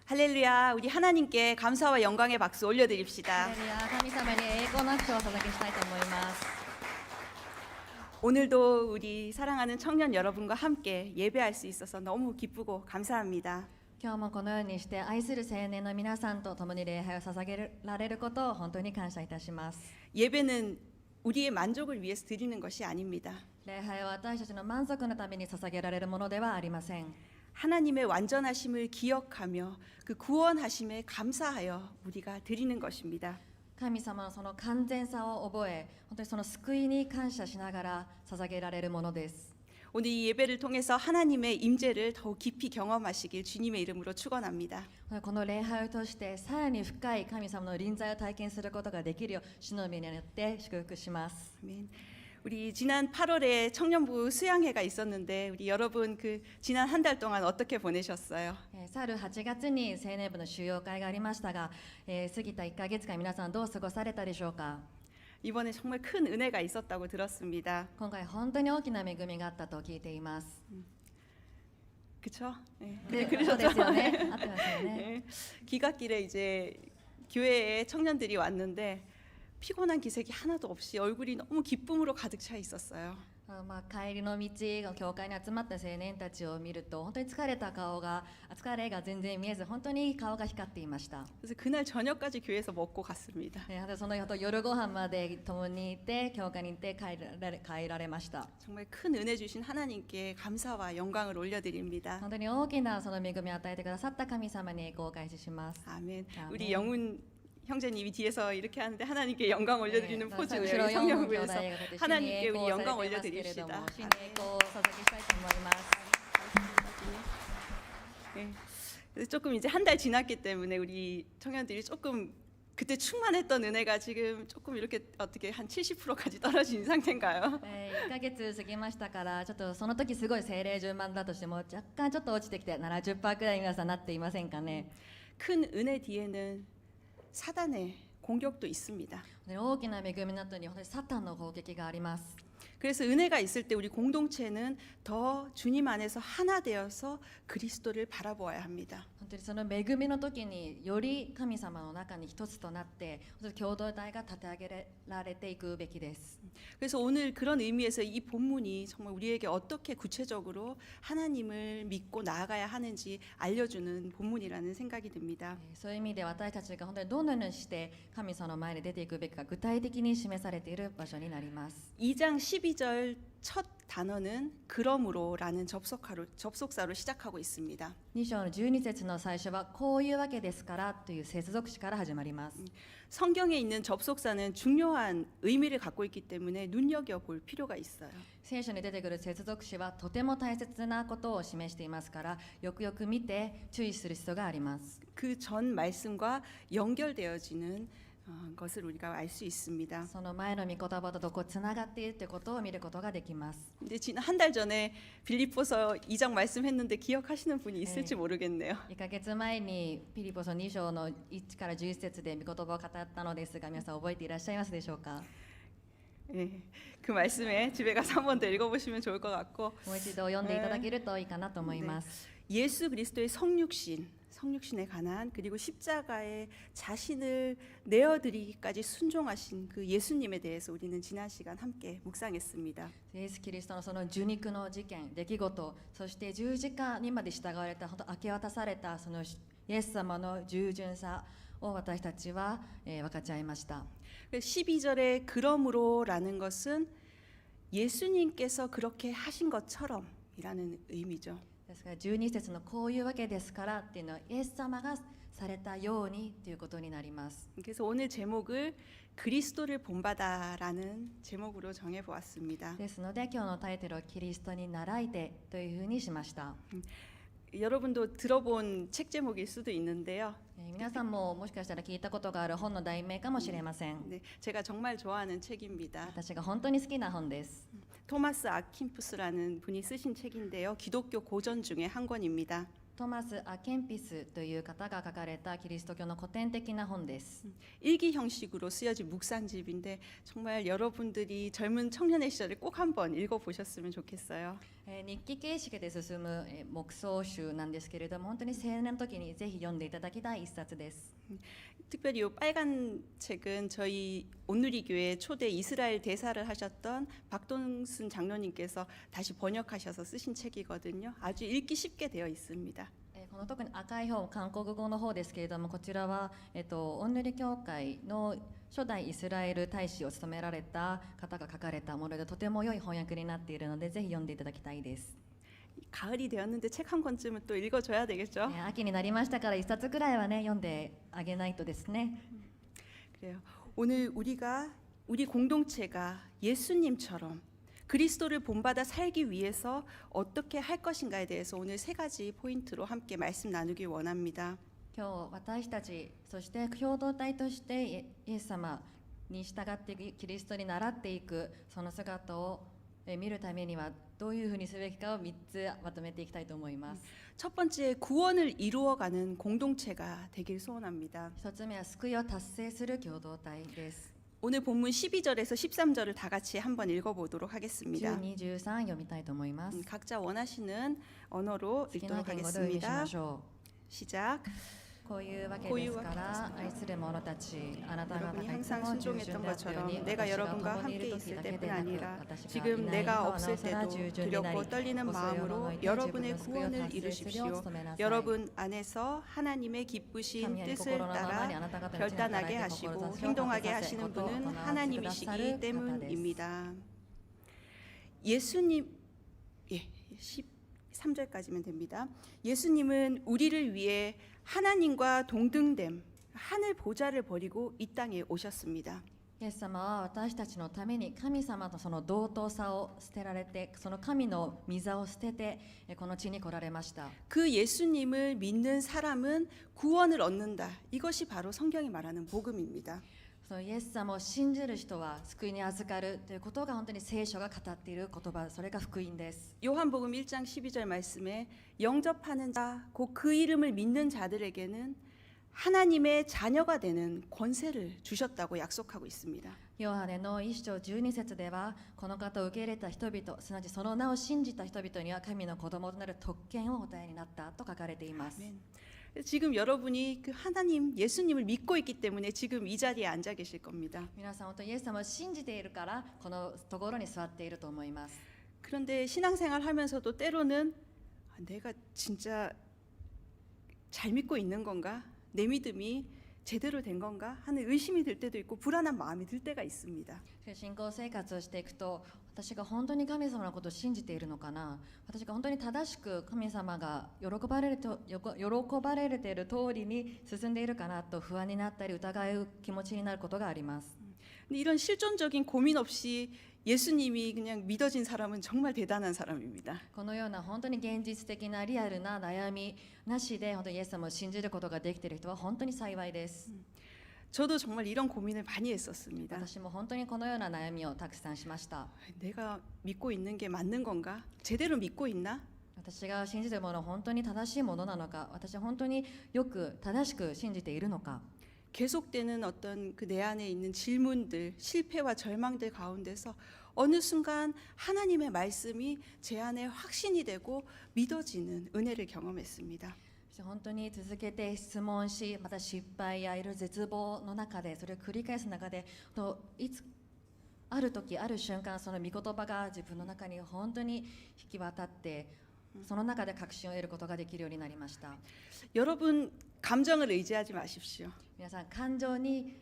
할렐루야, 우리 하나님께 감사와 영광의 박수 올려드립시다. ハレルヤ、神様に栄光の拍手をお捧げしたいと思います。 오늘도 우리 사랑하는 청년 여러분과 함께 예배할 수 있어서 너무 기쁘고 감사합니다. 今日もこのようにして愛する青年の皆さんと共に礼拝を捧げられることを本当に感謝いたします。 예배는 우리의 만족을 위해서 드리는 것이 아닙니다. 礼拝は私たちの満足のために捧げられるものではありません。 하나님의 완전하심을 기억하며 그 구원하심에 감사하여 우리가 드리는 것입니다. 神様のその完全さを覚え、本当にその救いに感謝しながら捧げられるものです。 오늘 이 예배를 통해서 하나님의 임재를 더욱 깊이 경험하시길 주님의 이름으로 축원합니다. この礼拝を通してさらに深い神様の臨在を体験することができるよう主の皆によって祝福します。 아멘. 우리 지난 8월에 청년부 수양회가 있었는데 우리 여러분 그 지난 한 달 동안 어떻게 보내셨어요? 去る8月に青年部の修養会がありましたが、過ぎた1ヶ月間皆さんどう過ごされたでしょうか。 이번에 정말 큰 은혜가 있었다고 들었습니다. 今回本当に大きな恵みがあったと聞いています。 그렇죠? 네. そうですよね。合ってますよね。 네. 기갓길에 이제 교회에 청년들이 왔는데 피곤한 기색이 하나도 없이 얼굴이 너무 기쁨으로 가득 차 있었어요. 帰りの道、教会に集まった青年たちを見ると本当に疲れが全然見えず本当に顔が光っていました。 그래서 그날 저녁까지 교회에서 먹고 갔습니다. その後夜ご飯まで共にいて教会に行って帰られました。 정말 큰 은혜 주신 하나님께 감사와 영광을 올려드립니다. 本当に大きなその恵みを与えてくださった神様にお返しします。 아멘. 아멘. 우리 영훈 형제님이 뒤에서 이렇게 하는데 하나님께 영광 올려드리는 네, 포즈예요. 사실 성령부에서 영혼 하나님께 우리 영광 されてますけれど 올려드립시다. も、主に栄光を捧げしたいと思います。 네. 그래서 조금 이제 한 달 지났기 때문에 우리 청년들이 조금 그때 충만했던 은혜가 지금 조금 이렇게 어떻게 한 70%까지 떨어진 상태인가요? 1ヶ月過ぎましたからちょっとその時すごい精霊順番だとしても若干ちょっと落ちてきて 70% くらい皆さんなっていませんかね。 큰 은혜 뒤에는 사단의 공격도 있습니다. 大きな恵みの後に本当にサタンの攻撃があります。 그래서 은혜가 있을 때 우리 공동체는 더 주님 안에서 하나 되어서 그리스도를 바라보아야 합니다. 本当にその恵みの時により神様の中に一つとなって本当に共同体が立て上げられていくべきです。 그래서 오늘 그런 의미에서 이 본문이 정말 우리에게 어떻게 구체적으로 하나님을 믿고 나아가야 하는지 알려주는 본문이라는 생각이 듭니다. そういう意味で私たちが本当にどのようにして神様の前に出ていくべきか具体的に示されている場所になります。 2장 12절 첫 단어는 그러므로라는 접속사로 시작하고 있습니다. 2章の12節の最初はこういうわけですからという接続詞から始まります。 성경에 있는 접속사는 중요한 의미를 갖고 있기 때문에 눈여겨볼 필요가 있어요. 聖書に出てくる接続詞はとても大切なことを示していますからよくよく見て注意する必要があります。 그 전 말씀과 연결되어지는 것을 우리가 알 수 있습니다. その前の御言葉とどこつながっているということを見ることができます。 근데 지난 한 달 전에 빌립보서 2장 말씀했는데 기억하시는 분이 있을지 네. 모르겠네요. 1ヶ月前にピリポそ2章の1から11節で御言葉を語ったのですが皆さん覚えていらっしゃいますでしょうか。 네, 그 말씀에 집에 가서 한 번 더 읽어보시면 좋을 것 같고 もう一度読んでいただけるといいかなと思います。 예수 그리스도의 성육신에 관한 그리고 십자가에 자신을 내어드리기까지 순종하신 그 예수님에 대해서 우리는 지난 시간 함께 묵상했습니다. イエス・キリストのその受肉の事件、出来事、そして十字架にまで従われた、本当明け渡されたそのイエス様の従順さを私たちは分かち合いました。 12절의 그러므로라는 것은 예수님께서 그렇게 하신 것처럼 이라는 의미죠. ですから12節のこういうわけですからっていうのはイエス様がされたようにということになります。 그래서 오늘 제목을 그리스도를 본받아라는 제목으로 정해 보았습니다. ですので今日のタイトルをキリストに倣いてというふうにしました。 여러분도 들어본 책 제목일 수도 있는데요. 皆さんももしかしたら聞いたことがある本の題名かもしれません。 네, 제가 정말 좋아하는 책입니다. 私が本当に好きな本です。 토마스 아킨푸스라는 분이 쓰신 책인데요. 기독교 고전 중에 한 권입니다. トマス・アケンピスという方が書かれたキリスト教の古典的な本です。 일기 형식으로 쓰여진 묵상집인데 정말 여러분들이 젊은 청년의 시절에 꼭 한번 읽어보셨으면 좋겠어요. 日記形式で進む黙想集なんですけれども、本当に青年の時にぜひ読んでいただきたい一冊です。 특별히 이 빨간 책은 저희 온누리교회 초대 이스라엘 대사를 하셨던 박동순 장로님께서 다시 번역하셔서 쓰신 책이거든요. 아주 읽기 쉽게 되어 있습니다. この特に赤い方、韓国語の方ですけれども、こちらは、オンヌリ教会の初代イスラエル大使を務められた方が書かれたもので、とても良い翻訳になっているので、ぜひ読んでいただきたいです。 가을이 되었는데 책 한 권쯤은 또 읽어줘야 되겠죠? 秋になりましたから一冊くらいはね読んであげないとですね。 그래요. 오늘 우리 공동체가 예수님처럼 그리스도를 본받아 살기 위해서 어떻게 할 것인가에 대해서 오늘 세 가지 포인트로 함께 말씀 나누기 원합니다. 今日私たち、そして共同体としてイエス様に従っていく、キリストに倣っていくその姿を見るためにはどういうふうにすべきかを3つまとめていきたいと思います。 첫 번째, 구원을 이루어가는 공동체가 되길 소원합니다. 1つ目は救いを達成する共同体です。 오늘 본문 12절에서 13절을 다 같이 한번 읽어보도록 하겠습니다. 12、13読みたいと思います。 각자 원하시는 언어로 好きな 읽도록 言語でお読みし 하겠습니다. ましょ 시작. う。こういうわけですから愛する者たち、あなた方が 여러분이 いつ 항상 も従順 순종했던 であったように 것처럼 내가 私が 여러분과 共にいる 함께 時 있을 だけ 때뿐 でなく 아니라 私がい 지금 ない 내가 今はなお 없을 さら 때도 従順になり 두렵고 떨리는 恐れを 마음으로 除いて自分 여러분의 の救いを 구원을 達成するよう 이루십시오. 努めなさい。 여러분 안에서 하나님의 神 기쁘신 は御 뜻을 心のまま 따라 にあなた方のうちに 결단하게 働いて 하시고 志を立て 행동하게 させ 하시는 ことを行 분은 わせてくださる 하나님이시기 方です。 때문입니다. 예수님, 예, 13절까지면 됩니다. 예수님은 우리를 위해 하나님과 동등됨, 하늘 보좌를 버리고 이 땅에 오셨습니다. イエス様は私たちのために神様とその同等さを捨てられて、その神の御座を捨ててこの地に来られました。 그 예수님을 믿는 사람은 구원을 얻는다. 이것이 바로 성경이 말하는 복음입니다. そのイエス様を信じる人は救いに預かるということが本当に聖書が語っている言葉、それが福音です。 요한복음 1장 12절 말씀에 영접하는 자, 곧 그 이름을 믿는 자들에게는 하나님의 자녀가 되는 권세를 주셨다고 약속하고 있습니다. ヨハネの1章12節では、この方を受け入れた人々、すなわちその名を信じた人々には神の子供となる特権をお与えになったと書かれています。 아멘. 지금 여러분이 그 하나님, 예수님을 믿고 있기 때문에 지금 이 자리에 앉아 계실 겁니다. 皆さん本当にイエス様を信じているからこのところに座っていると思います。 그런데 신앙생활 하면서도 때로는 내가 진짜 잘 믿고 있는 건가? 내 믿음이 제대로 된 건가? 하는 의심이 들 때도 있고 불안한 마음이 들 때가 있습니다. 信仰生活をしていくと、私が本当に神様のことを信じているのかな、私が本当に正しく神様が喜ばれている通りに進んでいるかなと不安になったり疑う気持ちになることがあります。 근데 이런 실존적인 고민 없이 예수님이 그냥 믿어진 사람은 정말 대단한 사람입니다. このような本当に現実的なリアルな悩みなしで本当にイエス様を信じることができている人は本当に幸いです。 저도 정말 이런 고민을 많이 했었습니다. 私も本当にこのような悩みをたくさんしました。 내가 믿고 있는 게 맞는 건가? 제대로 믿고 있나? 私が信じているものは本当に正しいものなのか、私は本当によく正しく信じているのか。 계속되는 어떤 그 내 안에 있는 질문들, 실패와 절망들 가운데서 어느 순간 하나님의 말씀이 제 안에 확신이 되고 믿어지는 은혜를 경험했습니다. 本当に続けて質問し、また失敗やいろいろ絶望の中でそれを繰り返す中で、いつある時ある瞬間その御言葉が自分の中に本当に引き渡って、その中で確信を得ることができるようになりました。 여러분 감정을 의지하지 마십시오. 皆さん感情に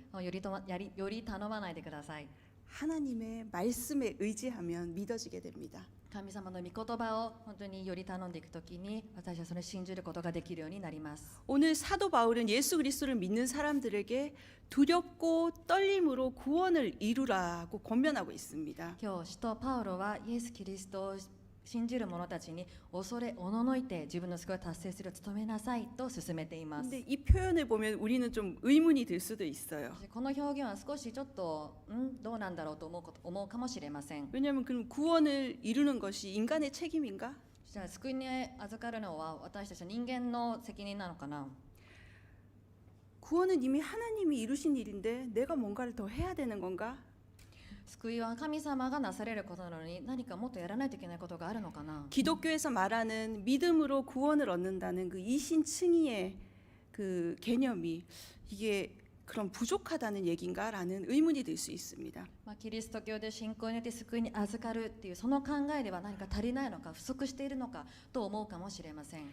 より頼まないでください。 하나님의 말씀에 의지하면 믿어지게 됩니다. 神様の御言葉を本当により頼んでいくときに、私はそれを信じることができるようになります。 오늘 사도 바울은 예수 그리스도를 믿는 사람들에게 두렵고 떨림으로 구원을 이루라고 권면하고 있습니다. 今日使徒パウロはイエス・キリストを信じる者たちに恐れおののいて自分の救いを達成する努めなさいと勧めています。 근데 이 표현을 보면 우리는 좀 의문이 들 수도 있어요. この表現は少しちょっとどうなんだろうと思うかもしれません。 왜냐하면 그럼 구원을 이루는 것이 인간의 책임인가? じゃあ救いに預かるのは私たち人間の責任なのかな。 구원은 이미 하나님이 이루신 일인데 내가 뭔가를 더 해야 되는 건가? 救いは神様がなされることなのに何かもっとやらないといけないことがあるのかな。 기독교에서 말하는 믿음으로 구원을 얻는다는 그 이신칭의의 그 개념이 이게 그럼 부족하다는 얘기인가라는 의문이 들 수 있습니다. キリスト教で信仰によって救いに預かるっていうその考えでは何か足りないのか不足しているのかと思うかもしれません。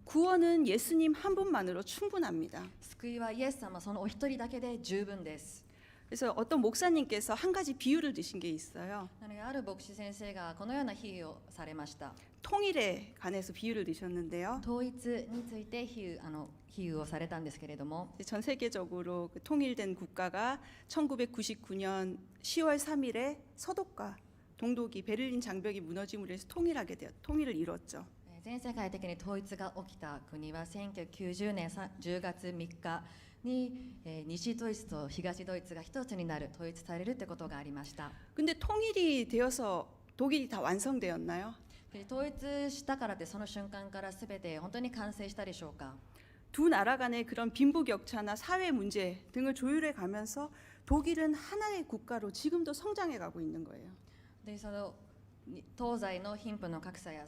구원은 예수님 한 분만으로 충분합니다. 救いはイエス様そのお一人だけで十分です。 그래서 어떤 목사님께서 한 가지 비유를 드신 게 있어요. なのである牧師先生がこのような比喩をされました。 통일에 관해서 비유를 드셨는데요. 統一について比喩をされたんですけれども、 전 세계적으로 그 통일된 국가가 1999년 10월 3일에 서독과 동독이 베를린 장벽이 무너짐으로 해서 통일을 이뤘죠. 全世界的に統一が起きた国は1990年10月3日に西ドイツと東ドイツが一つになる統一されるってことがありました。 근데 통일이 되어서 독일이 다 완성되었나요? で統一したからってその瞬間から全て本当に完成したでしょうか。 두 나라 간의 그런 빈부격차나 사회 문제 등을 조율해 가면서 독일은 하나의 국가로 지금도 성장해 가고 있는 거예요. でその東西の貧富の格差や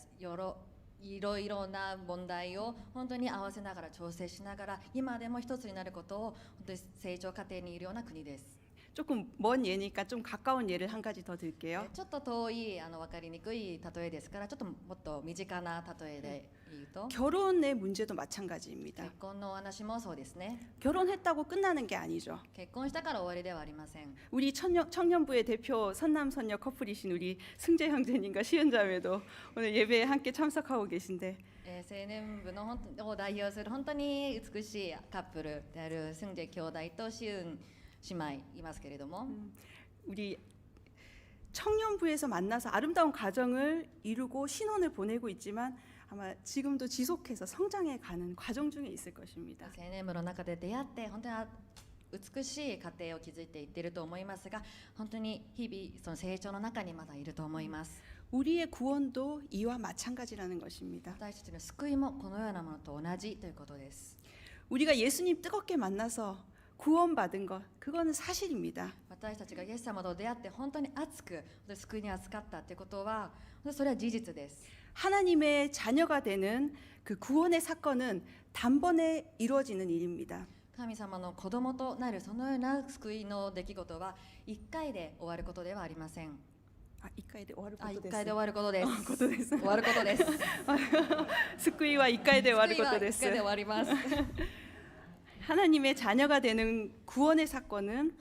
いろいろな問題を本当に合わせながら調整しながら今でも一つになることを本当に成長過程にいるような国です。 조금 먼 예니까 좀 가까운 예를 한 가지 더 들게요. ちょっと遠い分かりにくい例えですからちょっともっと身近な例えで言うと 결혼의 문제도 마찬가지입니다. 結婚のお話もそうですね。 결혼했다고 끝나는 게 아니죠. 結婚したから終わりではありません。 우리 청년부의 대표 선남선녀 커플이신 우리 승재 형제님과 시은자매도 오늘 예배에 함께 참석하고 계신데 青年部のを代表する本当に美しいカップルであるスンジェ兄弟とシウン姉妹いますけれども、 우리 청년부에서 만나서 아름다운 가정을 이루고 신혼을 보내고 있지만 아마 지금도 지속해서 성장해 가는 과정 중에 있을 것입니다. 青年部の中で出会って本当に美しい家庭を築いていっていると思いますが本当に日々その成長の中にまだいると思います。 우리의 구원도 이와 마찬가지라는 것입니다. 私たちの救いもこのようなものと同じということです。 우리가 예수님 뜨겁게 만나서 구원받은 것 그거는 사실입니다. 私たちがイエス様と出会って本当に熱く救いに預かったということはそれは事実です。 하나님의 자녀가 되는 그 구원의 사건은 단번에 이루어지는 일입니다. 神様の子供となるそのような救いの出来事は1回で終わることではありません。 1回で終わるこ1とです。回で終わることです。ことです。終わることです。 스크이와 1回で終わることで 1回で終わります。 하나님의 자녀가 되는 구원의 사건은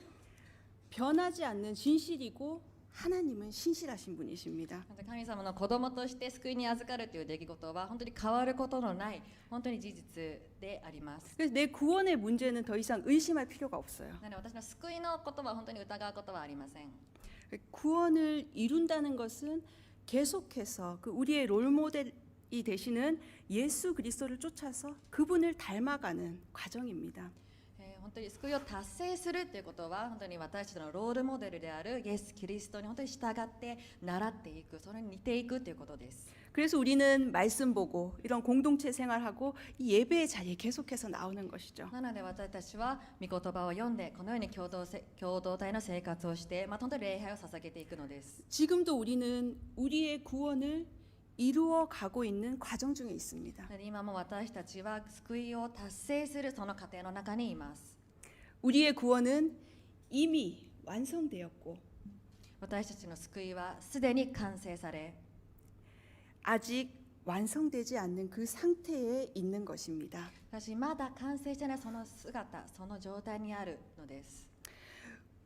변하지 않는 진실이고 하나님은 신실하신 분이십니다. 神様の子供として救いに預かるという出来事は本当に変わることのない本当に事実であります。 그래서 내 구원의 문제는 더 이상 의심할 필요가 없어요. なので私の救いのことは本当に疑うことはありません。 구원을 이룬다는 것은 계속해서 그 우리의 롤모델이 되시는 예수 그리스도를 쫓아서 그분을 닮아가는 과정입니다. 本当に救いを達成するということは本当に私たちのロールモデルであるイエス・キリストに本当に従って習っていくそれに似ていくということです。 그래서 우리는 말씀 보고 이런 공동체 생활하고 이 예배의 자리에 계속해서 나오는 것이죠. なので私たちは御言葉を読んでこのように共同体の生活をして、本当に礼拝を捧げていくのです。 지금도 우리는 우리의 구원을 이루어 가고 있는 과정 중에 있습니다. 今も私たちは救いを達成するその過程の中にいます。 우리의 구원은 이미 완성되었고 私たちの救いはすでに完成され 아직 완성되지 않는 그 상태에 있는 것입니다. しかしまだ完成してないその姿その状態にあるのです。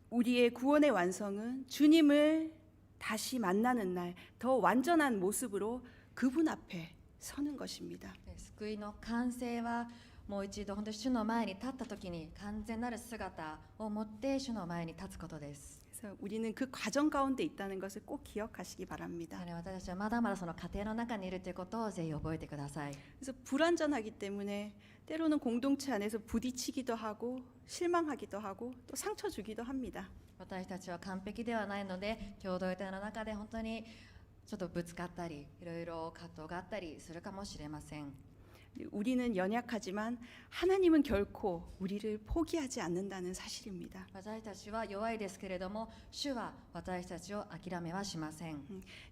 우리의 구원의 완성은 주님을 다시 만나는 날 더 완전한 모습으로 그분 앞에 서는 것입니다. 救いの完成はもう一度本当に主の前に立った時に完全なる姿を持って主の前に立つことです。 그래서 우리는 그 과정 가운데 있다는 것을 꼭 기억하시기 바랍니다. 私たちはまだまだその過程の中にいるということをぜひ覚えてください。 그래서 불완전하기 때문에 때로는 공동체 안에서 부딪히기도 하고 실망하기도 하고 또 상처 주기도 합니다. 私たちは完璧ではないので共同体の中で本当にちょっとぶつかったりいろいろ葛藤があったりするかもしれません。 우리는 연약하지만 하나님은 결코 우리를 포기하지 않는다는 사실입니다. 私たちは弱いですけれども、主は私たちを諦めはしません。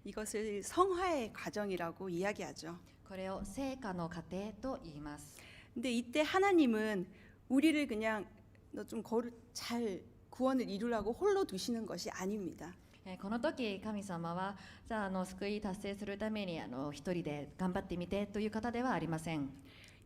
이것을 성화의 과정이라고 이야기하죠. これを成果の過程と言います。 근데 이때 하나님은 우리를 그냥 너 좀 잘 구원을 이루라고 홀로 두시는 것이 아닙니다. この時神様はじゃあ救い達成するために一人で頑張ってみてという方ではありません。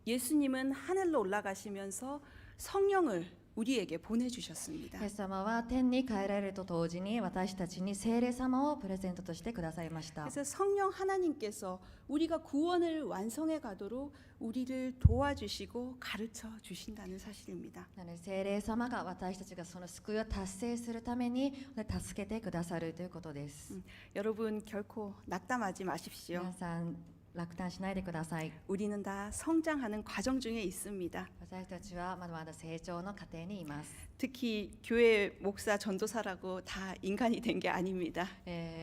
예수님은 하늘로 올라가시면서 성령을 우리에게 보내주셨습니다. イエス様は天に帰られると同時に私たちに聖霊様をプレゼントとしてくださいました。 그래서 성령 하나님께서 우리가 구원을 완성해 가도록 우리를 도와주시고 가르쳐 주신다는 사실입니다. なので聖霊様が私たちがその救いを達成するために助けてくださるということです。 여러분 결코 낙담하지 마십시오. 皆さん落胆しないでください。 우리는 다 성장하는 과정 중에 있습니다. 私たちはまだまだ成長の過程にいます。 특히 교회 목사 전도사라고 다 인간이 된 게 아닙니다.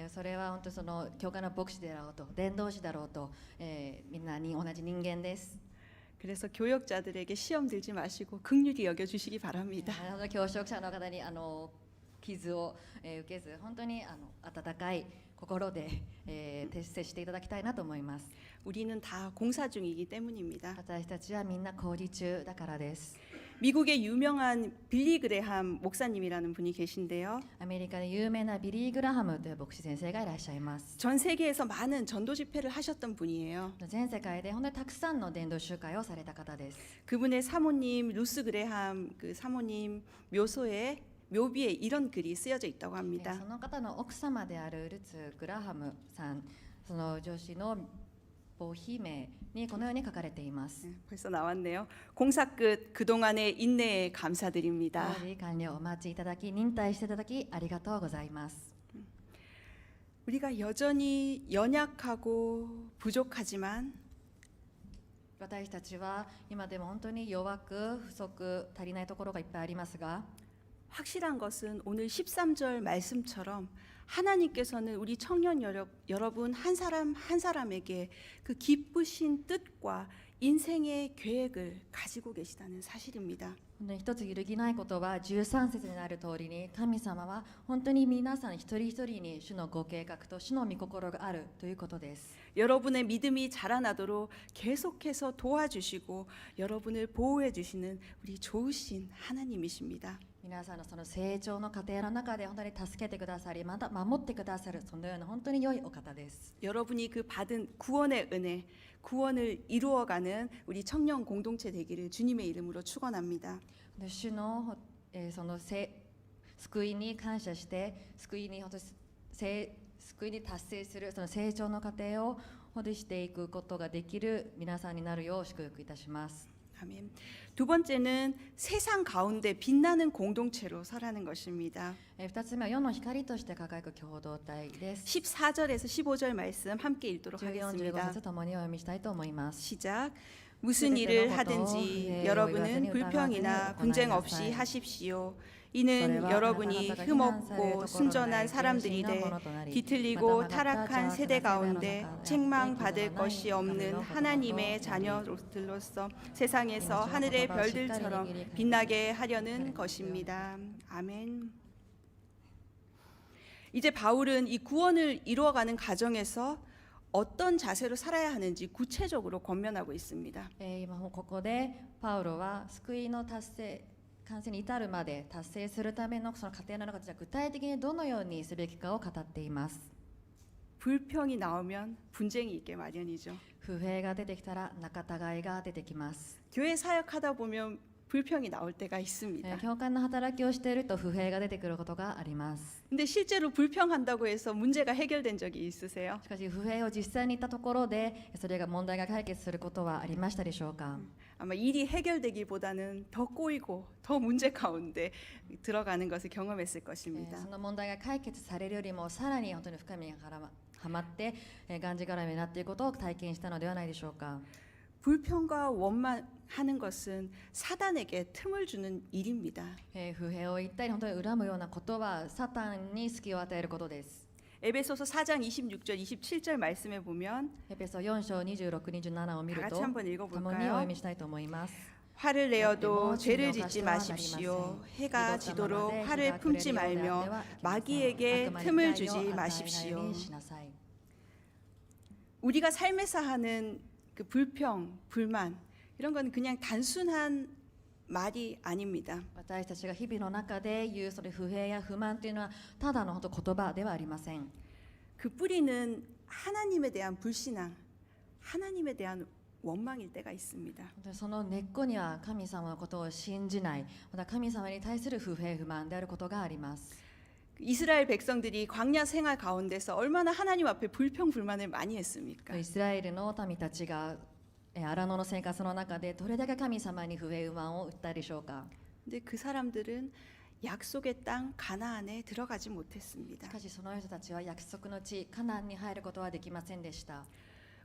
それは本当その教会の牧師であろうと伝道師だろうと、みんなに同じ人間です。 그래서 교역자들에게 시험 들지 마시고 긍휼히 여겨 주시기 바랍니다. 教職者の方に傷を、受けず本当に温かい心で、接していただきたいなと思います。 우리는 다 공사 중이기 때문입니다. 私たちはみんな工事中だからです。 미국의 유명한 빌리 그레함 목사님이라는 분이 계신데요. アメリカで有名なビリー・グラハムという牧師先生がいらっしゃいます。 전 세계에서 많은 전도 집회를 하셨던 분이에요. 全世界で本当にたくさんの伝道集会をされた方です。 그분의 사모님 루스 그레함 그 사모님 묘소에 묘비에 이런 글이 쓰여져 있다고 합니다. その方の奥様であるルツ・グラハムさん、その女子の母姫にこのように書かれています。 벌써 나왔네요. 공사 끝 그동안의 인내에 감사드립니다. 工事完了お待ちいただき、忍耐していただきありがとうございます。 우리가 여전히 연약하고 부족하지만 私たちは今でも本当に弱く不足足りないところがいっぱいありますが、 확실한 것은 오늘 13절 말씀처럼 하나님께서는 우리 청년 여러분 한 사람 한 사람에게 그 기쁘신 뜻과 인생의 계획을 가지고 계시다는 사실입니다. 本当に一つ揺るぎないことは13節になる通りに神様は本当に皆さん一人一人に主のご計画と主の御心があるということです。 여러분의 믿음이 자라나도록 계속해서 도와주시고 여러분을 보호해 주시는 우리 좋으신 하나님이십니다. 皆さんのその成長の過程の中で本当に助けてくださり、また守ってくださるそのような本当に良いお方です。 여러분이 그 받은 구원의 은혜, 구원을 이루어가는 우리 청년 공동체 되기를 주님의 이름으로 축원합니다. 主の、その救いに感謝して救いに達成するその成長の過程を保持していくことができる皆さんになるよう祝福いたします。 아멘. 두 번째는 세상 가운데 빛나는 공동체로 서라는 것입니다. 2つ目は世の光として輝く共同体です。 14절에서 15절 말씀 함께 읽도록 14、15 하겠습니다. 節ともにお読みしたいと思います。 시작. 무슨 일을 하든지 여러분은 불평이나 분쟁 없이 하십시오. 이는 여러분이 흠없고 순전한 사람들이 돼 뒤틀리고 타락한 세대 가운데 책망받을 것이 없는 하나님의 자녀들로서 세상에서 하늘의 별들처럼 빛나게 하려는 것입니다. 아멘. 이제 바울은 이 구원을 이루어가는 과정에서 어떤 자세로 살아야 하는지 구체적으로 권면하고 있습니다. 今もここでパウロは救いの達成完成に至るまで達成するためのその過程の中で具体的にどのようにすべきかを語っています。 불평이 나오면 분쟁이 있게 마련이죠. 不平が出てきたら仲違いが出てきます。 교회 사역하다 보면 불평이 나올 때가 있습니다. 教会の働きをしていると不平が出てくることがあります。 근데 실제로 불평한다고 해서 문제가 해결된 적이 있으세요? しかし不平を実際に言ったところでそれが問題が解決することはありましたでしょうか。 아마 일이 해결되기보다는 더 꼬이고 더 문제 가운데 들어가는 것을 경험했을 것입니다. その問題が解決されるよりもさらに本当に深みがはまってがんじがらめになっていることを体験したのではないでしょうか。 불평과 원망하는 것은 사단에게 틈을 주는 일입니다. 不平を言ったり本当に恨むようなことはサタンに隙を与えることです。 에베소서 4장 26절 27절 말씀에 보면 エペソ4章26、27を見る 다 と 같이 한번 共にお 읽어볼까요? 読みしたいと思います 화를 내어도 뭐 죄를 진노가 짓지 가시와 마십시오. 나리마센. 해가 이것 지도록 때문에 화를 해가 품지 그래도 말며 내한테와 이렇게 마귀에게 악마의 틈을 가요 주지 아다이나요니 마십시오. 시나사이. 우리가 삶에서 하는 그 불평, 불만 이런 건 그냥 단순한 말이 아닙니다. 私たちが日々の中で言うそれ不平や不満というのはただの本当言葉ではありません 그 뿌리는 하나님에 대한 불신앙, 하나님에 대한 원망일 때가 있습니다. 本当にその根っこには神様のことを信じないまた神様に対する不平不満であることがあります 이스라엘 백성들이 광야 생활 가운데서 얼마나 하나님 앞에 불평 불만을 많이 했습니까? イスラエルの民たちが荒野の生活の中でどれだけ神様に不平不満を訴えるでしょうか 근데 그 사람들은 약속의 땅 가나안에 들어가지 못했습니다. しかしその人たちは約束の地カナンに入ることはできませんでした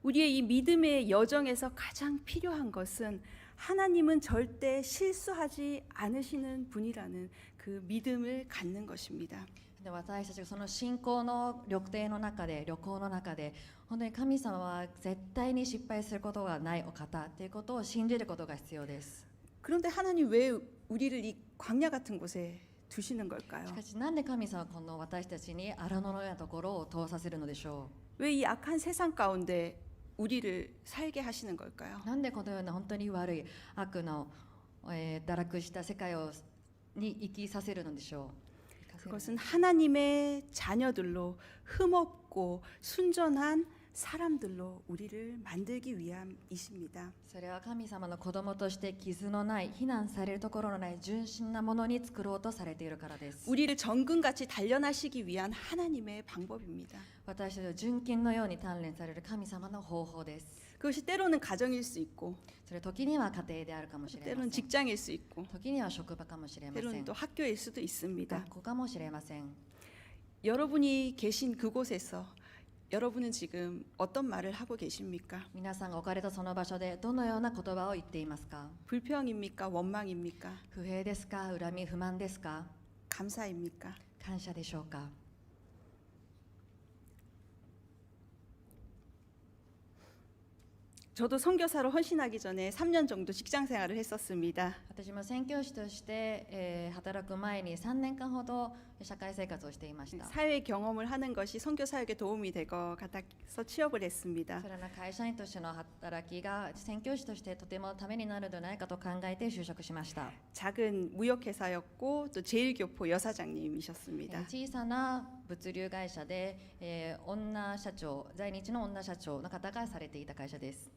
우리의 이 믿음의 여정에서 가장 필요한 것은 하나님은 절대 실수하지 않으시는 분이라는 그 믿음을 갖는 것입니다. で私たちがその信仰の旅程の中で旅行の中で本当に神様は絶対に失敗することがないお方ということを信じることが必要です 그런데 하나님 왜 우리를 이 광야 같은 곳에 두시는 걸까요? しかしなんで神様はこの私たちに荒野のようなところを通させるのでしょ 왜 이 악한 세상 가운데 우리를 살게 하시는 걸까요? うなんでこのような本当に悪い悪の、堕落した世界に生きさせるのでしょう 그것은 하나님의 자녀들로 흠없고 순전한 사람들로 우리를 만들기 위함이십니다. それは神様の子供として傷のない非難されるところのない純真なものに作ろうとされているからです 우리를 정금같이 단련하시기 위한 하나님의 방법입니다. 私たちは純金のように鍛錬される神様の方法です 그것이 때로는 가정일 수 있고 それ時には家庭であるかもしれま 때로는 せん 직장일 수 있고 時には職場かもしれませ 때로는 ん 또 학교일 수도 있습니다. 学校かもしれません 여러분이 계신 그곳에서 여러분은 지금 어떤 말을 하고 계십니까? 皆さんが置かれたその場所でどのような言葉を言っていますか 불평입니까? 원망입니까? 不平ですか恨み不満ですか 감사입니까? 感謝でしょうか 저도 선교사로 헌신하기 전에 3년 정도 직장 생활을 했었습니다. 私も宣教師として、働く前に3年間ほど社会生活をしていました 사회 경험을 하는 것이 선교 사역에 도움이 될 것 같아서 취업을 했습니다. それら会社員としての働きが宣教師としてとてもためになるのではないかと考えて就職しました 작은 무역회사였고 또 제일교포 여사장님이셨습니다. 小さな物流会社で、女社長在日の女社長の方がされていた会社です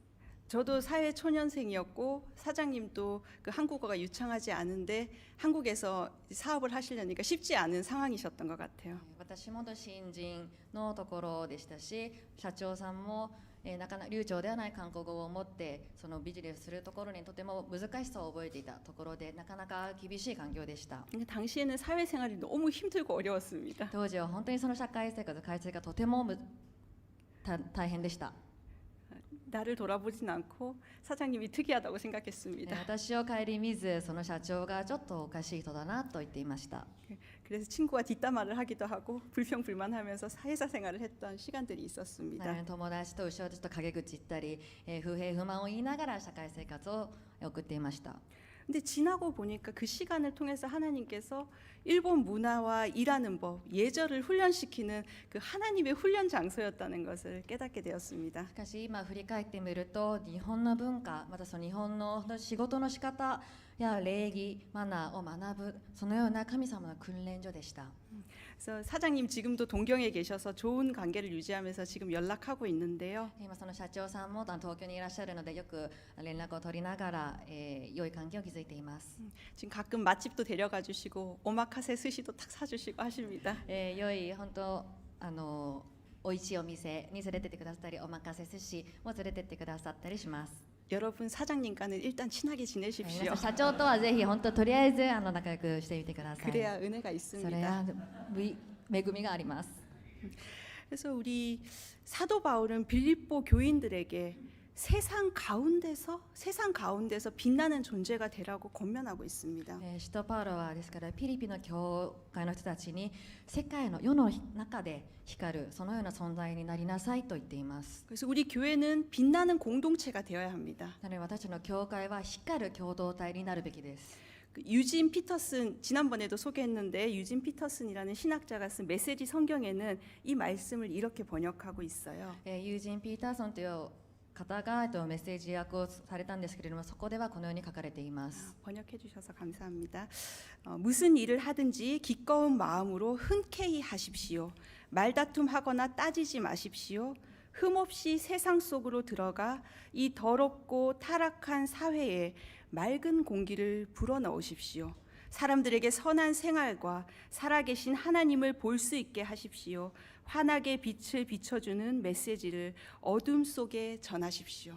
저도 사회 초년생이었고 사장님도 그 한국어가 유창하지 않은데 한국에서 사업을 하시려니까 쉽지 않은 상황이셨던 것 같아요. 私も新人のところでしたし社長さんも、なかなか流暢ではない韓国語を持ってそのビジネスするところにとても難しさを覚えていたところでなかなか厳しい環境でした 근데 당시에는 사회생활이 너무 힘들고 어려웠습니다. 当時は本当にその社会生活会社がとても大変でした 나를 돌아보진 않고 사장님이 특이하다고 で 생각했습니다. 私を顧みずその社長がちょっとおかしい人だなと言っていました 그래서 친구와 뒷담화를 하기도 하고 불평불만하면서 회사 생활을 했던 시간들이 な 있었습니다. ので友達と後ろと陰口言ったり、不平不満を言いながら社会生活を送っていました 근데 지나고 보니까 그 시간을 통해서 하나님께서 일본 문화와 일하는 법, 예절을 훈련시키는 그 하나님의 훈련 장소였다는 것을 깨닫게 되었습니다. しかし今振り返ってみると日本の文化またその日本の仕事の仕方や礼儀マナーを学ぶそのような神様の訓練所でした 그래서 사장님 지금도 동경에 계셔서 좋은 관계를 유지하면서 지금 연락하고 있는데요. 今その社長さんも東京にいらっしゃるのでよく連絡を取りながら、良い関係を築いています、 지금 가끔 맛집도 데려가 주시고 오마카세 스시도 탁 사주시고 하십니다. 良い本当美味しいお店に連れてってくださったりおまかせ寿司も連れてってくださったりします 여러분 사장님과는 일단 친하게 皆 지내십시오. さん社長とはぜひ本当とりあえず仲良くしてみてください 그래야 은혜가 それ 있습니다. は恵みがあります 그래서 우리 사도 바울은 빌립보 교인들에게 세상 가운데서 빛나는 존재가 되라고 권면하고 있습니다. 使徒パウロはですからピリピの教会の人たちに世界の世の中で光るそのような存在になりなさいと言っています。 그래서 우리 교회는 빛나는 공동체가 되어야 합니다. なので私たちの教会は光る共同体になるべきです。 유진 피터슨 지난번에도 소개했는데 유진 피터슨이라는 신학자가 쓴 메시지 성경에는 이 말씀을 이렇게 번역하고 있어요. ユージン・ピーターソンという方がメッセージ訳をされたんですけれども、そこではこのように書かれています。 번역해 주셔서 감사합니다. 무슨 일을 하든지 기꺼운 마음으로 흔쾌히 하십시오. 말다툼하거나 따지지 마십시오. 흠없이 세상 속으로 들어가 이 더럽고 타락한 사회에 맑은 공기를 불어넣으십시오. 사람들에게 선한 생활과 살아계신 하나님을 볼 수 있게 하십시오. 환하게 빛을 비춰주는 메시지를 어둠 속에 전하십시오.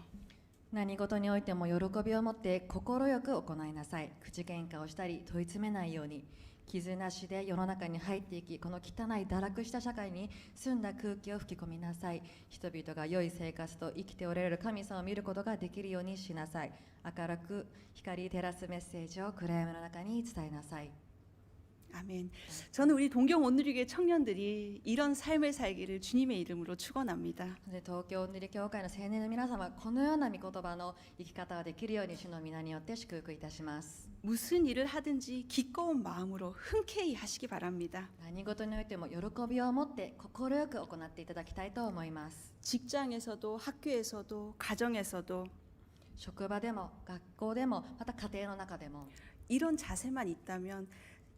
何事においても喜びを持って快く行いなさい。口喧嘩をしたり問い詰めないように、傷なしで世の中に入っていき、この汚い堕落した社会に澄んだ空気を吹き込みなさい。人々が良い生活と生きておられる神様を見ることができるようにしなさい。明るく光照らすメッセージを暗闇の中に伝えなさい。 아멘. 저는 우리 동경 온누리교회 청년들이 이런 삶을 살기를 주님의 이름으로 축원합니다. 東京おんぬり教会の青年の皆様はこのような御言葉の生き方ができるように主の皆によって祝福いたします。 무슨 일을 하든지 기꺼운 마음으로 흔쾌히 하시기 바랍니다. 何事においても喜びを持って快く行っていただきたいと思います。 직장에서도 학교에서도 가정에서도 職場でも学校でもまた家庭の中でも 이런 자세만 있다면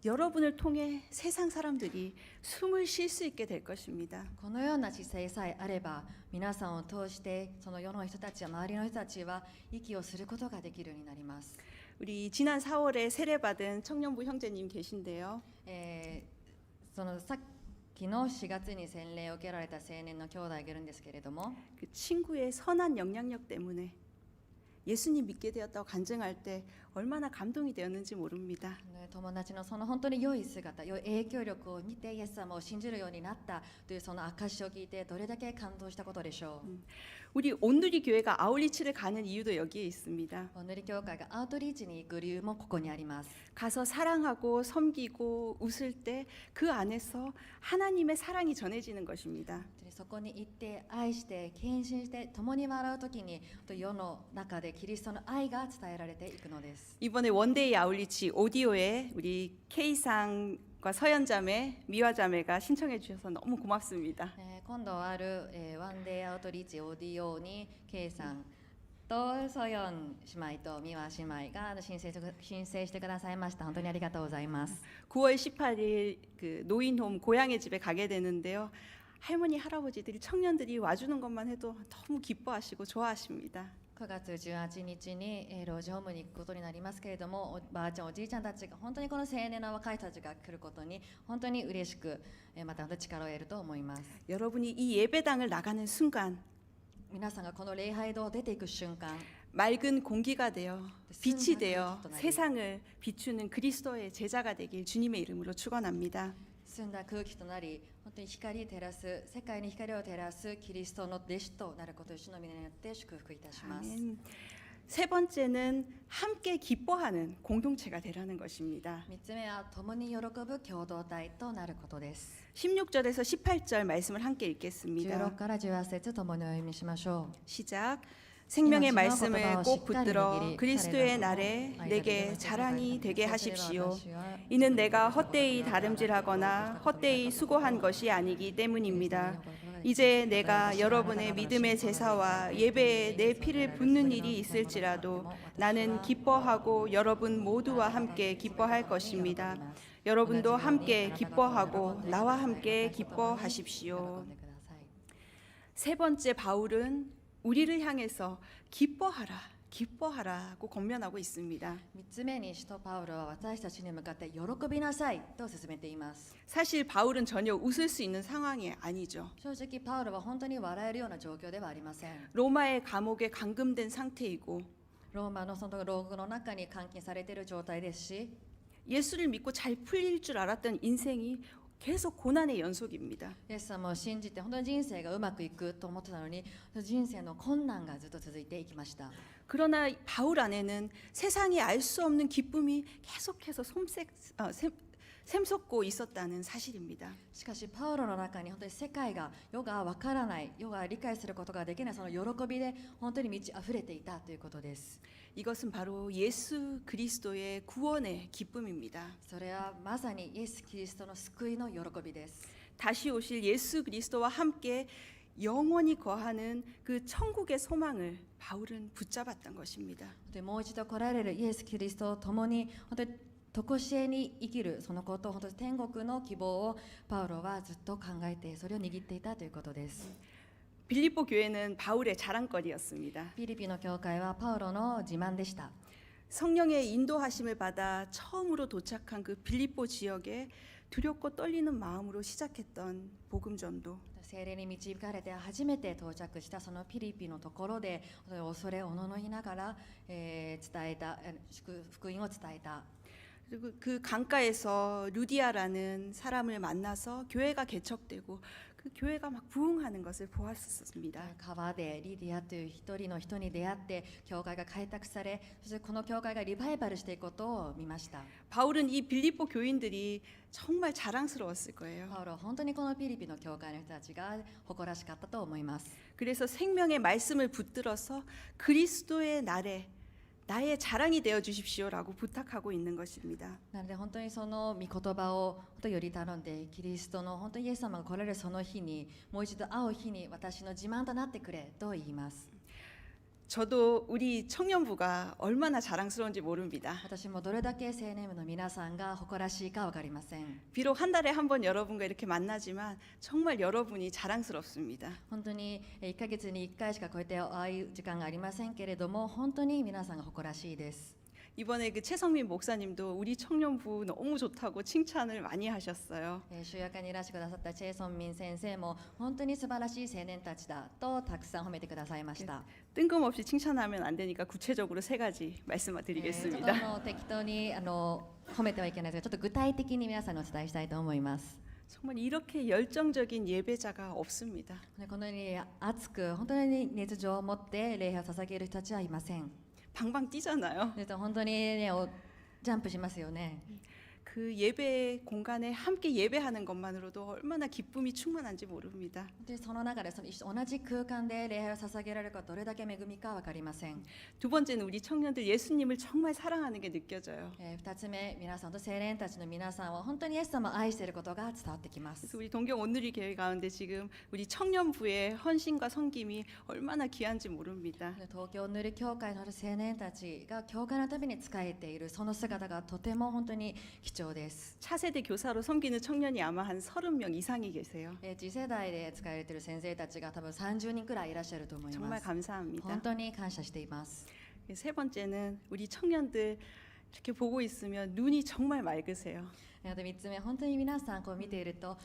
여러분을 통해 세상 사람들이 숨을 쉴 수 있게 될 것입니다. このような姿勢さえあれば皆さんを通してその世の人たちや周りの人たちは息をすることができるようになります。 우리 지난 4월에 세례받은 청년부 형제님 계신데요. そのさっきの4月に洗礼を受けられた青年の兄弟がいるんですけれども 그 친구의 선한 영향력 때문에 예수님 믿게 되었다고 간증할 때 얼마나 감동이 되었는지 모릅니다. 友達のその本当に良い姿、良い影響力を見てイエス様を信じるようになったというその証を聞いてどれだけ感動したことでしょう。 우리 온누리 교회가 아울리치를 가는 이유도 여기에 있습니다. おんぬり教会がアウトリーチに行く理由もここにあります。 가서 사랑하고 섬기고 웃을 때 그 안에서 하나님의 사랑이 전해지는 것입니다. そこに行って愛して献身して共に笑うときに世の中でキリストの愛が伝えられていくのです。 이번에 원데이 아울리치 오디오에 우리 K상과 서연자매, 미화자매가 신청해 주셔서 너무 고맙습니다. 今度ある、ワンデーアウトリーチオーディオに K さんとソヨン姉妹とミワ姉妹が申請してくださいました。本当にありがとうございます。 9월 18일 그 노인홈 고향의 집에 가게 되는데요. 할머니 할아버지들이 청년들이 와주는 것만 해도 너무 기뻐하시고 좋아하십니다. 9月18日に老人ホームに行くことになりますけれども、おばあちゃんおじいちゃんたちが本当にこの青年の若い人たちが来ることに本当に嬉しく、また力を得ると思います。 여러분이 이 예배당을 나가는 순간 皆さんがこの礼拝堂を出ていく瞬間、 맑은 공기가 되어 빛이 되어 세상을 비추는 그리스도의 제자가 되길 주님의 이름으로 축원합니다. 澄んだ空気となり、本当に光照らす、世界に光を照らすキリストの弟子となることを主の皆によって祝福いたします。 아멘. 세 번째는 함께 기뻐하는 공동체가 되라는 것입니다. 3つ目は共に喜ぶ共同体となることです。 16절에서 18절 말씀을 함께 읽겠습니다. 16から18節共にお読みしましょう。 시작. 생명의 말씀을 꼭 붙들어 그리스도의 날에 내게 자랑이 되게 하십시오. 이는 내가 헛되이 다름질하거나 헛되이 수고한 것이 아니기 때문입니다. 이제 내가 여러분의 믿음의 제사와 예배에 내 피를 붓는 일이 있을지라도 나는 기뻐하고 여러분 모두와 함께 기뻐할 것입니다. 여러분도 함께 기뻐하고 나와 함께 기뻐하십시오. 세 번째 바울은 우리를 향해서 기뻐하라고 권면하고 있습니다. 3つ目に使徒パウロは私たちに向かって喜びなさいと勧めています。 사실 바울은 전혀 웃을 수 있는 상황이 아니죠. 正直パウロは本当に笑えるような状況ではありません。 로마의 감옥에 감금된 상태이고 ローマのその牢獄の中に監禁されている状態ですし、 예수를 믿고 잘 풀릴 줄 알았던 인생이 계속 고난의 연속입니다. イエス様を信じて本当に人生がうまくいくと思ってたのに、人生の困難がずっと続いていきました。 그러나 바울 안에는 세상이 알 수 없는 기쁨이 계속해서 샘솟고 있었다는 사실입니다. しかしパウロの中に本当に世界が世がわからない、世が理解することができないその喜びで本当に満ち溢れていたということです。 이것은 바로 예수 그리스도의 구원의 기쁨입니다. それはまさにイエス・キリストの救いの喜びです。 다시 오실 예수 그리스도와 함께 영원히 거하는 그 천국의 소망을 바울은 붙잡았던 것입니다. 本当にもう一度来られるイエス・キリストと共に本当に常しえに生きるそのこと、本当に天国の希望をパウロはずっと考えてそれを握っていたということです。 빌립보 교회는 바울의 자랑거리였습니다. ピリピの教会はパウロの自慢でした。 성령의 인도하심을 받아 처음으로 도착한 그 빌립보 지역에 두렵고 떨리는 마음으로 시작했던 복음 전도. 聖霊に導かれて初めて到着したそのピリピのところで恐れおののいながら、伝えた福音を伝えた。 그리고 그 강가에서 루디아라는 사람을 만나서 교회가 개척되고 그 교회가 막 부흥하는 것을 보았었습니다. 川でリディアという一人の人に出会って教会が開拓され、そしてこの教会がリバイバルしていくことを見ました。 바울은 이 빌립보 교인들이 정말 자랑스러웠을 거예요. パウロは本当にこのピリピの教会の人たちが誇らしかったと思います。 그래서 생명의 말씀을 붙들어서 그리스도의 날에 나의 자랑이 되어 주십시오라고 부탁하고 있는 것입니다. なので本当にその御言葉を本当より頼んで、キリストの本当にイエス様が来られるその日に、もう一度会う日に私の自慢となってくれと言います。 저도 우리 청년부가 얼마나 자랑스러운지 모릅니다. 私もどれだけ青年部の皆さんが誇らしいか分かりません。 비록 한 달에 한 번 여러분과 이렇게 만나지만 정말 여러분이 자랑스럽습니다. 本当に1ヶ月に1回しかこうやって会う時間がありませんけれども、本当に皆さんが誇らしいです。 이번에 그 최성민 목사님도 우리 청년부 너무 좋다고 칭찬을 많이 하셨어요. 主役にいらしてくださったチェ・ソンミン先生も本当に素晴らしい青年たちだとたくさん褒めてくださいました。 뜬금없이 칭찬하면 안 되니까 구체적으로 세 가지 ちょっ 말씀드리겠습니다. と適当に褒めてはいけないですが、ちょっと具体的に皆さんにお伝えしたいと思います。 정말 이렇게 열정적인 예배자가 없습니다. このように熱く本当に熱情を持って礼拝を捧げる人たちはいません。 방방 뛰잖아요. 本当にねジャンプしますよね。 그 예배 공간에 함께 예배하는 것만으로도 얼마나 기쁨이 충만한지 모릅니다. でその中で同じ空間で礼拝を捧げられることどれだけ恵みか分かりません。 두 번째는 우리 청년들 예수님을 정말 사랑하는 게 느껴져요. 2つ目、皆さんと青年たちの皆さんは本当にイエス様を愛していることが伝わってきます。 그래서 우리 동경 온누리 교회 가운데 지금 우리 청년부의 헌신과 섬김이 얼마나 귀한지 모릅니다. 東京塗り教会の青年たちが教会のために仕えているその姿がとても本当に貴重です。 차세대 교사로 섬기는 청년이 아마 한 30명 이상이 계세요. 次世代で使われている先生たちが多分30人くらいいらっしゃると思いま 정말 す。 감사합니다. 本当に感謝しています。 세 번째는 우리 청년들 이렇게 보고 있으면 눈이 정말 맑으세요. 3つ目、本当に皆さんこう見ていると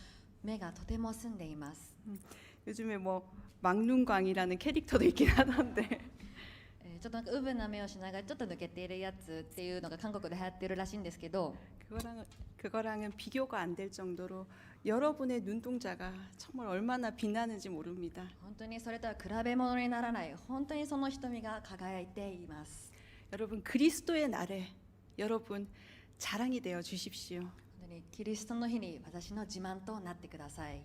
目がとても澄んでいます。 요즘에 뭐 막눈광이라는 캐릭터도 있긴 하던데 ちょっとなんかうぶな目をしながらちょっと抜けているやつっていうのが韓国で流行ってるらしいんですけど、 그거랑은 비교가 안 될 정도로 여러분의 눈동자가 정말 얼마나 빛나는지 모릅니다. 本当にそれとは比べ物にならない、本当にその瞳が輝いています。 여러분 그리스도의 날에 여러분 자랑이 되어 주십시오. 本当にキリストの日に私の自慢となってください。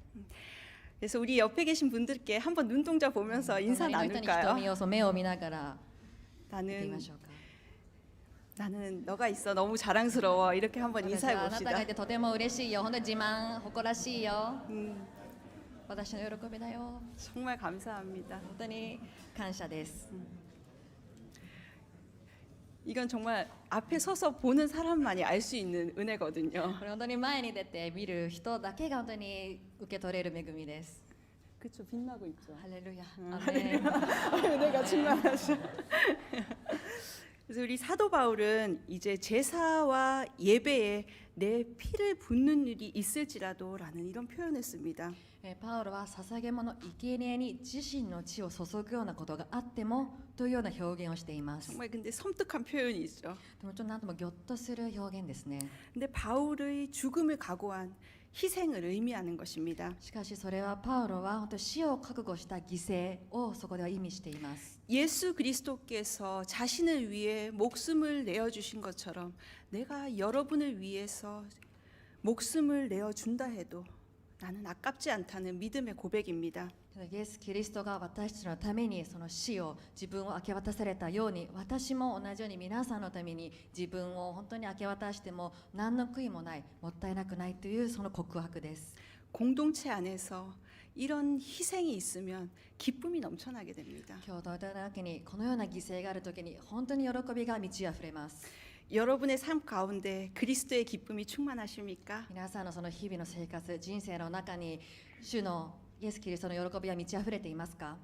그래서 우리 옆에 계신 분들께 한번 눈동자 보면서 인사 隣の人に 나눌까요? 瞳を目を見ながら見てみま 나는 しょうか。 나는 너가 있어 너무 자랑스러워 이렇게 한번 私 인사해 はあなたが 봅시다. いてとても嬉しいよ、本当に自慢誇らしいよ、 음, 私の喜びだよ、 정말 감사합니다. 本当に感謝です。 이건 정말 앞에 서서 보는 사람만이 알 수 있는 은혜거든요. これ本当に前に出て見る人だけが本当に受け取れる恵みです。 그렇죠. 빛나고 있죠. ハレルヤ。 은혜가 충만하죠. 그래서 우리 사도 바울은 이제 제사와 예배에 내 피를 붓는 일이 있을지라도라는 이런 표현을 씁니다. パウロは捧げ物、生贄に自身の血を注ぐようなことがあってもというような表現をしています。 정말 근데 섬뜩한 표현이죠. でもちょっとなんともぎょっとする表現ですね。 근데 바울의 죽음을 각오한 희생을 의미하는 것입니다. しかしそれはパウロは本当に死を覚悟した犠牲をそこでは意味しています。 예수 그리스도께서 자신을 위해 목숨을 내어 주신 것처럼 내가 여러분을 위해서 목숨을 내어 준다 해도 나는 아깝지 않다는 믿음의 고백입니다. イエス・キリストが私たちのためにその死を自分を明け渡されたように、私も同じように皆さんのために自分を本当に明け渡しても何の悔いもない、もったいなくないというその告白です。 공동체 안에서 이런 희생이 있으면 기쁨이 넘쳐나게 됩니다. 共同体の中にこのような犠牲があるときに本当に喜びが満ち溢れます。 여러분의 삶 가운데 그리스도의 기쁨이 충만하십니까? 皆さんのその日々の生活、人生の中に主のイエス・キリストの喜びは満ち溢れていますか？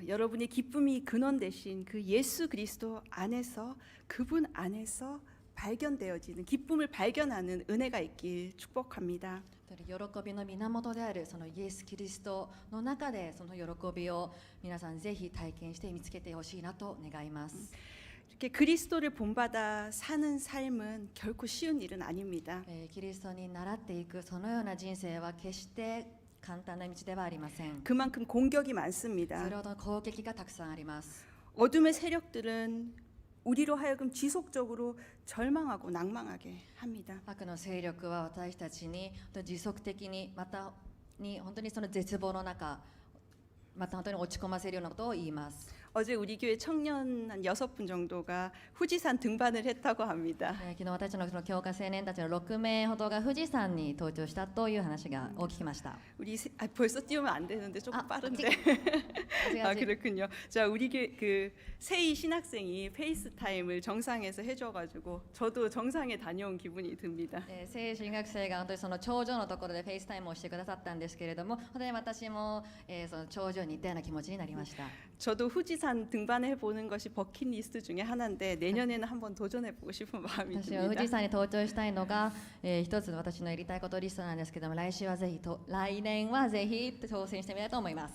여러분의 기쁨이 근원 되신 그 예수 그리스도 안에서 그분 안에서 발견되어지는 기쁨을 발견하는 은혜가 있길 축복합니다. 喜びの源であるそのイエス・キリストの中でその喜びを皆さんぜひ体験して見つけてほしいなと願います。 이렇게 그리스도를 본받아 사는 삶은 결코 쉬운 일은 아닙니다. キリストに倣っていくそのような人生は決して簡単な道ではありません。 그만큼 공격이 많습니다. それほど攻撃がたくさんあります。 어둠의 세력들은 우리로 하여금 지속적으로 절망하고 낭망하게 합니다. 悪の勢力は私たちに持続的にまたに本当にその絶望の中、また本当に落ち込ませるようなことを言います。 어제 우리 교회 청년 한 6분 정도가 후지산 등반을 했다고 합니다. 昨日私たちのその教科青年たちの6名ほどが富士山に登頂したという話がを聞きました。 우리 벌써 띄우면 안 되는데 조금 빠른데. 違う 아 그렇군요. 자 우리 그 세이 신학생이 페이스타임을 정상에서 해줘가지고 저도 정상에 다녀온 기분이 듭니다. 聖神学生が本当にその頂上のところでフェイスタイムをしてくださったんですけれども、本当に私も、その頂上に行ったような気持ちになりました。 저도 후지산 등반해 보는 것이 버킷리스트 중에 하나인데 내년에는 한번 도전해 보고 싶은 마음이 私は富士 듭니다. 山に登頂したいのが、一つ私のやりたいことリストなんですけども、来年はぜひ挑戦してみたいと思います。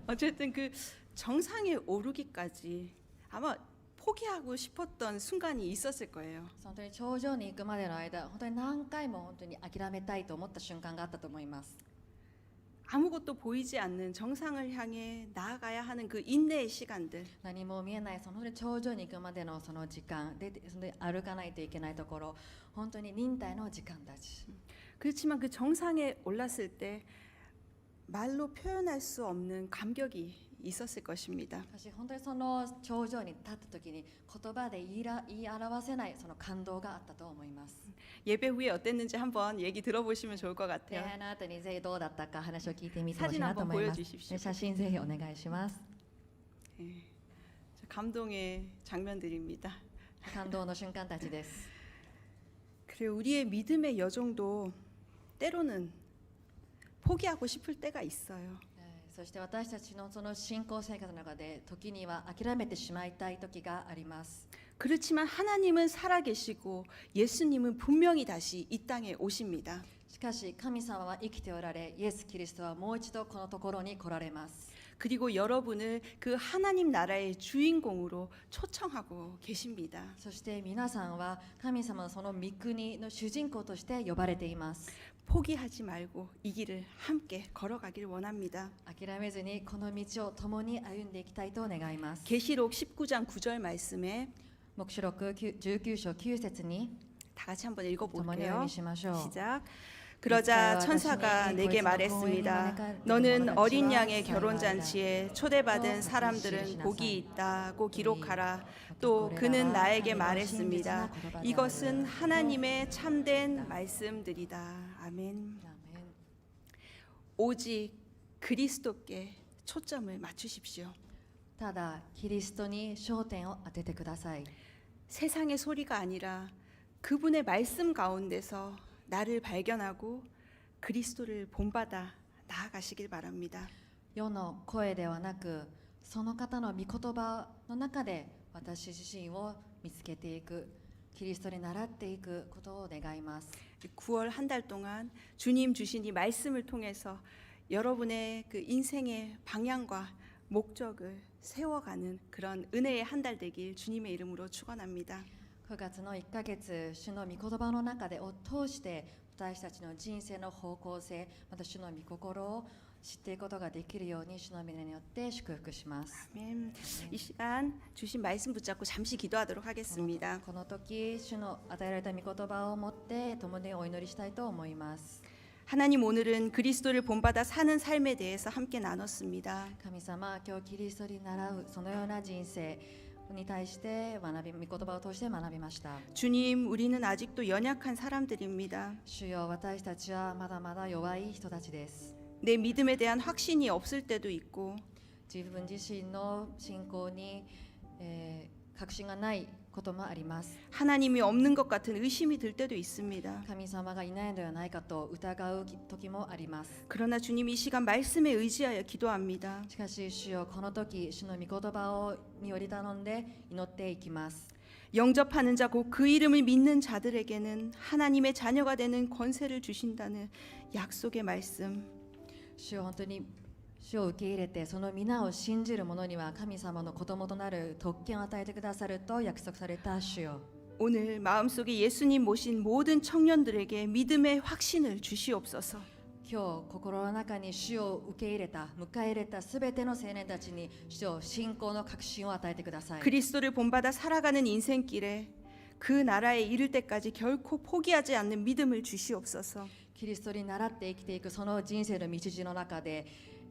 어쨌든 그 정상에 오르기까지 아마 포기하고 싶었던 순간이 있었을 거예요. 本当に頂上に行くまでの間、本当に何回も本当に諦めたいと思った瞬間があったと思います。 아무것도 보이지 않는 정상을 향해 나아가야 하는 그 인내의 시간들. 何も見えないその頂上に行くまでのその時間で、その歩かないといけないところ、本当に忍耐の時間たち。 그렇지만 그 정상에 올랐을 때 말로 표현할 수 없는 감격이 있었을 것입니다. 私本当にその頂上に立った時に言葉で言い表せないその感動があったと思います。 예배 후에 어땠는지 한번 얘기 들어보시면 좋을 것 礼 같아요. 拝の後にぜひどうだったか話を聞いてみてほしい 사진 なと 한번 思います。 보여주십시오. 写真ぜひお願いします。 예, 감동의 장면들입니다. 感動の瞬間たちです。 그래 우리의 믿음의 여정도 때로는 포기하고 싶을 때가 있어요. そして私たちのその信仰生活の中で時には諦めてしまいたい時があります。 그렇지만 하나님은 살아계시고 예수님은 분명히 다시 이 땅에 오십니다. しかし神様は生きておられ、イエス・キリストはもう一度このところに来られます。 그리고 여러분을 그 하나님 나라의 주인공으로 초청하고 계십니다. そして皆さんは神様のその御国の主人公として呼ばれています。 포기하지 말고 이 길을 함께 걸어가길 원합니다. 諦めずにこの道を共に歩んでいきたいと願います。 계시록 19장 9절 말씀에 黙示録19章9節に 다 같이 한번 共にお 읽어볼게요. 読みしましょう。 시작. 그러자 천사가 내게 말했습니다. 너는 어린 양의 결혼잔치에 초대받은 사람들은 복이 있다고 기록하라. 또 그는 나에게 말했습니다. 이것은 하나님의 참된 말씀들이다. 아멘. アーメン。 오직 그리스도께 초점을 맞추십시오. ただキリストに焦点を当ててください。 세상의 소리가 아니라 그분의 말씀 가운데서 나를 발견하고 그리스도를 본받아 나아가시길 바랍니다. 世の声ではなく、その方の御言葉の中で私自身を見つけていく、キリストに倣っていくことを願います。 9월 한 달 동안 주님 주신 이 말씀을 통해서 여러분의 그 인생의 방향과 목적을 세워가는 그런 은혜의 한 달 되길 주님의 이름으로 축원합니다. 9月の1ヶ月、主の御言葉の中でを通して私たちの人生の方向性、また主の御心を知っていくことができるように主の皆によって祝福します。 아멘. 이 시간 주신 말씀 붙잡고 잠시 기도하도록 하겠습니다. この時、主の与えられた御言葉を持って共にお祈りしたいと思います。 하나님 오늘은 그리스도를 본받아 사는 삶에 대해서 함께 나눴습니다. 神様、今日キリストに倣うそのような人生に対して御言葉を通して学びました。 주님, 우리는 아직도 연약한 사람들입니다. 主よ、私たちはまだまだ弱い人たちです。 내 믿음에 대한 확신이 없을 때도 있고 自分自身の信仰に、確信がないこともあります。 하나님이 없는 것 같은 의심이 들 때도 있습니다. 神様がいないのではないかと疑う時もあります。 그러나 주님 이 시간 말씀에 의지하여 기도합니다. しかし主よ、この時主の御言葉により頼んで祈っていきます。 영접하는 자 곧 그 이름을 믿는 자들에게는 하나님의 자녀가 되는 권세를 주신다는 약속의 말씀. 主よ、本当に主を受け入れてその皆を信じる者には神様の子供となる特権を与えてくださると約束された主よ。 오늘 마음속에 예수님 모신 모든 청년들에게 믿음의 확신을 주시옵소서. 今日心の中に主を受け入れた迎え入れたすべての青年たちに主よ、信仰の確信を与えてください。 그리스도를 본받아 살아가는 인생길에 그 나라에 이를 때까지 결코 포기하지 않는 믿음을 주시옵소서. キリストに倣って生きていくその人生の道筋の中で、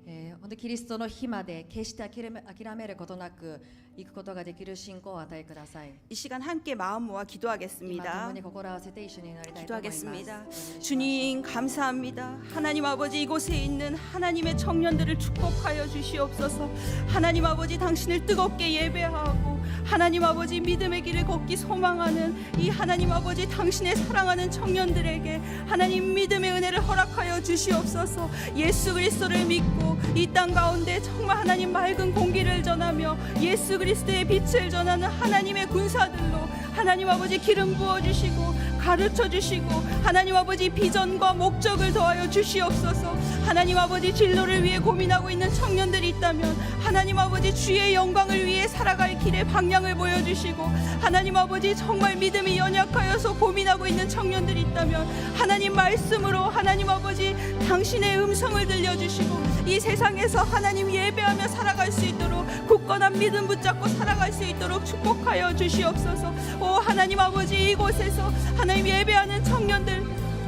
本当にキリストの日まで決して諦めることなく行くことができる信仰を与えください。 이 시간 함께 마음 모아 今共 기도하겠습니다. に心を合わせて一緒に祈りたいと思います。 기도하겠습니다. 주님 감사합니다. 하나님 아버지 이곳에 있는 하나님의 청년들을 축복하여 주시옵소서. 하나님 아버지 당신을 뜨겁게 예배하고 하나님 아버지 믿음의 길을 걷기 소망하는 이 하나님 아버지 당신의 사랑하는 청년들에게 하나님 믿음의 은혜를 허락하여 주시옵소서. 예수 그리스도를 믿고 이 땅 가운데 정말 하나님 맑은 공기를 전하며 예수 그리스도의 빛을 전하는 하나님의 군사들로 하나님 아버지 기름 부어주시고 가르쳐 주시고 하나님 아버지 비전과 목적을 더하여 주시옵소서. 하나님 아버지 진로를 위해 고민하고 있는 청년들이 있다면 하나님 아버지 주의 영광을 위해 살아갈 길의 방향을 보여주시고 하나님 아버지 정말 믿음이 연약하여서 고민하고 있는 청년들이 있다면 하나님 말씀으로 하나님 아버지 당신의 음성을 들려주시고 이 세상에서 하나님 예배하며 살아갈 수 있도록 굳건한 믿음 붙잡고 살아갈 수 있도록 축복하여 주시옵소서. 오 하나님 아버지 이곳에서 하나님 예배하는 청년들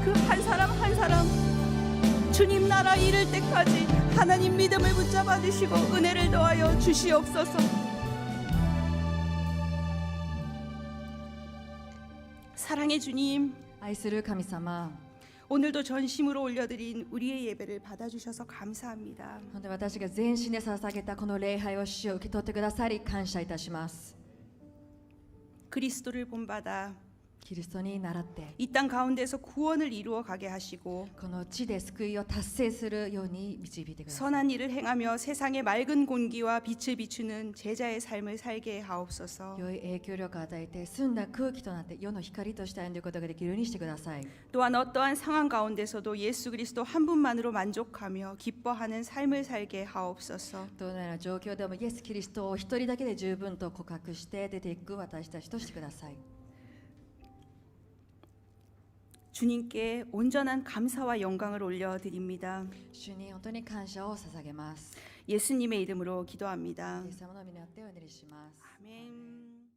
그 한 사람 한 사람 주님 나라 이를 때까지 하나님 믿음을 붙잡아 주시고 은혜를 더하여 주시옵소서. 사랑의 주님, 愛する神様、 오늘도 전심으로 올려드린 우리의 예배를 받아주셔서 감사합니다. 本当に私が全身で捧げたこの礼拝を主を受け取ってくださり感謝いたします。 그리스도를 본받아 キリストに倣って 이 땅 가운데서 구원을 이루어 가게 하시고 この地で救いを達成するように導いてください。 선한 일을 행하며 세상의 맑은 공기와 빛을 비추는 제자의 삶을 살게 하옵소서. 良い影響力を与えて澄んだ空気となって世の光として歩んでいくことができるようにしてください。 또한 어떠한 상황 가운데서도 예수 그리스도 한 분만으로 만족하며 기뻐하는 삶을 살게 하옵소서. どのような状況でもイエス・キリストを一人だけで十分と告白して出ていく私たちとしてください。 주님께 온전한 감사와 영광을 올려드립니다. 主に本当に感謝を捧げます。 예수님의 이름으로 기도합니다. イエス様の皆によってお祈りします。 아멘.